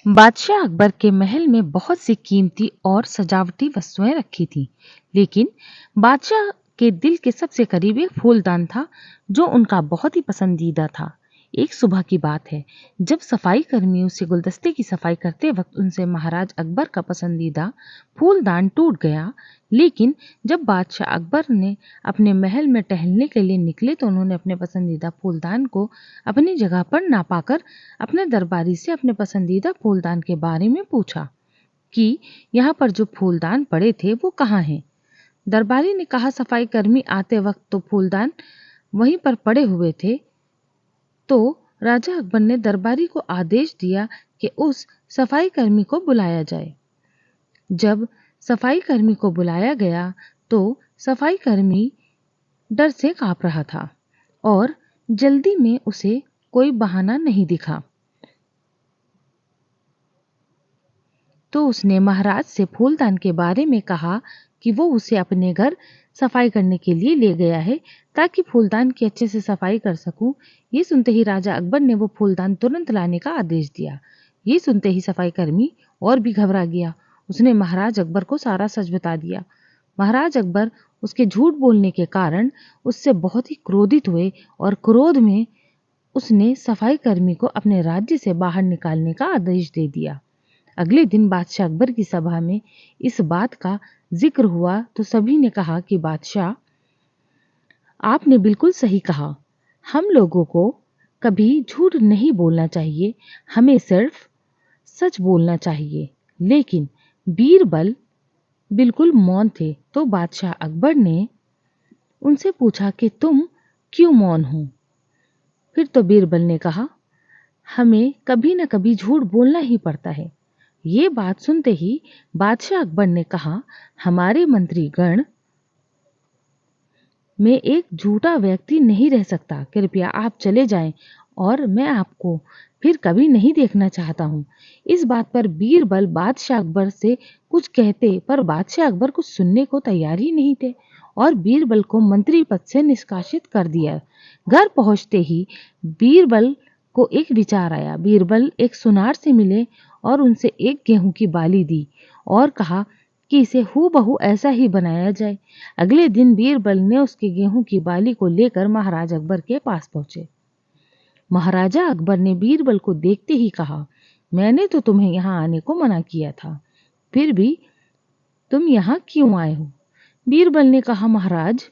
बादशाह अकबर के महल में बहुत सी कीमती और सजावटी वस्तुएं रखी थीं, लेकिन बादशाह के दिल के सबसे करीब एक फूलदान था जो उनका बहुत ही पसंदीदा था। एक सुबह की बात है, जब सफाई कर्मी उसे गुलदस्ते की सफाई करते वक्त उनसे महाराज अकबर का पसंदीदा फूलदान टूट गया। लेकिन जब बादशाह अकबर ने अपने महल में टहलने के लिए निकले तो उन्होंने अपने पसंदीदा फूलदान को अपनी जगह पर ना पाकर अपने दरबारी से अपने पसंदीदा फूलदान के बारे में पूछा कि यहाँ पर जो फूलदान पड़े थे वो कहाँ हैं। दरबारी ने कहा, सफाई कर्मी आते वक्त तो फूलदान वहीं पर पड़े हुए थे। तो राजा अकबर ने दरबारी को आदेश दिया कि उस सफाई कर्मी को बुलाया जाए। जब सफाई कर्मी को बुलाया गया तो सफाई कर्मी डर से कांप रहा था और जल्दी में उसे कोई बहाना नहीं दिखा। तो उसने महाराज से फूलदान के बारे में कहा कि वो उसे अपने घर सफाई करने के लिए ले गया है ताकि फूलदान की अच्छे से सफाई कर सकूं। ये सुनते ही राजा अकबर ने वो फूलदान तुरंत लाने का आदेश दिया। ये सुनते ही सफाई कर्मी और भी घबरा गया। उसने महाराज अकबर को सारा सच बता दिया। महाराज अकबर उसके झूठ बोलने के कारण उससे बहुत ही क्रोधित हुए और क्रोध में उसने सफाई कर्मी को अपने राज्य से बाहर निकालने का आदेश दे दिया। अगले दिन बादशाह अकबर की सभा में इस बात का जिक्र हुआ तो सभी ने कहा कि बादशाह, आपने बिल्कुल सही कहा। हम लोगों को कभी झूठ नहीं बोलना चाहिए, हमें सिर्फ सच बोलना चाहिए। लेकिन बीरबल बिल्कुल मौन थे। तो बादशाह अकबर ने उनसे पूछा कि तुम क्यों मौन हो। फिर तो बीरबल ने कहा, हमें कभी न कभी झूठ बोलना ही पड़ता है। ये बात सुनते ही बादशाह अकबर ने कहा, हमारे मंत्रीगण में एक झूठा व्यक्ति नहीं रह सकता। कृपया आप चले जाएं और मैं आपको फिर कभी नहीं देखना चाहता हूँ। इस बात पर बीरबल बादशाह अकबर से कुछ कहते पर बादशाह अकबर कुछ सुनने को तैयार ही नहीं थे और बीरबल को मंत्री पद से निष्कासित कर दिया। घर पहुंचते ही बीरबल को एक विचार आया। बीरबल एक सुनार से मिले और उनसे एक गेहूं की बाली दी और कहा कि इसे हूबहू ऐसा ही बनाया जाए। अगले दिन बीरबल ने उसके गेहूं की बाली को लेकर महाराज अकबर के पास पहुंचे। महाराजा अकबर ने बीरबल को देखते ही कहा, मैंने तो तुम्हें यहाँ आने को मना किया था, फिर भी तुम यहाँ क्यों आए हो। बीरबल ने कहा, महाराज,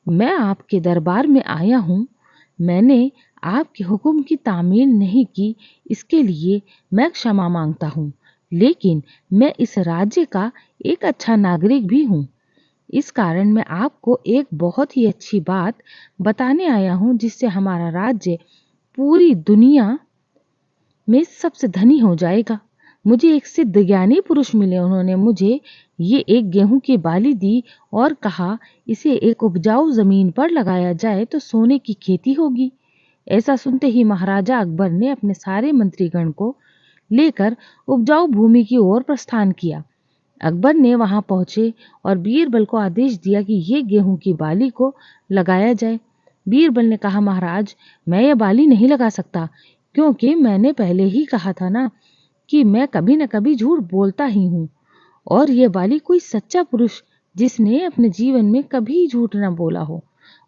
मैं आपके दरबार में आया हूँ। मैंने आपके हुक्म की तामील नहीं की, इसके लिए मैं क्षमा मांगता हूँ। लेकिन मैं इस राज्य का एक अच्छा नागरिक भी हूँ। इस कारण मैं आपको एक बहुत ही अच्छी बात बताने आया हूँ जिससे हमारा राज्य पूरी दुनिया में सबसे धनी हो जाएगा। मुझे एक सिद्ध ज्ञानी पुरुष मिले, उन्होंने मुझे ये एक गेहूं की बाली दी और कहा इसे एक उपजाऊ जमीन पर लगाया जाए तो सोने की खेती होगी। ऐसा सुनते ही महाराजा अकबर ने अपने सारे मंत्रीगण को लेकर उपजाऊ भूमि की ओर प्रस्थान किया। अकबर ने वहां पहुंचे और बीरबल को आदेश दिया कि ये गेहूं की बाली को लगाया जाए। बीरबल ने कहा, महाराज, मैं ये बाली नहीं लगा सकता क्योंकि मैंने पहले ही कहा था ना कि मैं कभी न कभी झूठ बोलता ही हूँ और ये बाली कोई सच्चा पुरुष जिसने अपने जीवन में कभी झूठ न बोला हो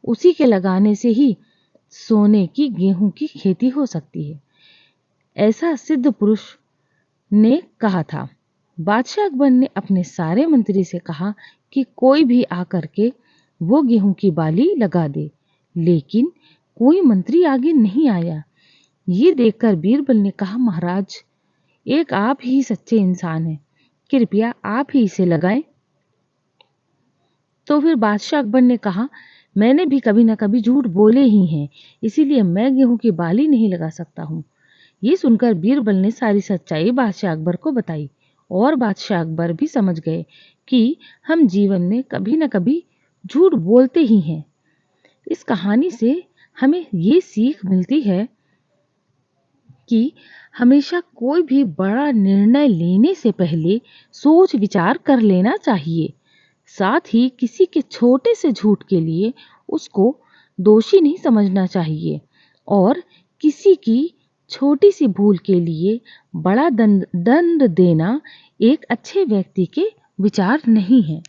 उसी के लगाने से ही सोने की गेहूं की खेती हो सकती है, ऐसा सिद्ध पुरुष ने कहा था। बादशाह अकबर ने अपने सारे मंत्री से कहा कि कोई भी आकर के वो गेहूं की बाली लगा दे, लेकिन कोई मंत्री आगे नहीं आया। ये देखकर बीरबल ने कहा, महाराज, एक आप ही सच्चे इंसान हैं, कृपया आप ही इसे लगाएं। तो फिर बादशाह अकबर ने कहा, मैंने भी कभी ना कभी झूठ बोले ही हैं, इसीलिए मैं गेहूं की बाली नहीं लगा सकता हूँ। ये सुनकर बीरबल ने सारी सच्चाई बादशाह अकबर को बताई और बादशाह अकबर भी समझ गए कि हम जीवन में कभी न कभी झूठ बोलते ही हैं। इस कहानी से हमें ये सीख मिलती है कि हमेशा कोई भी बड़ा निर्णय लेने से पहले सोच विचार कर लेना चाहिए। साथ ही किसी के छोटे से झूठ के लिए उसको दोषी नहीं समझना चाहिए और किसी की छोटी सी भूल के लिए बड़ा दंड देना एक अच्छे व्यक्ति के विचार नहीं है।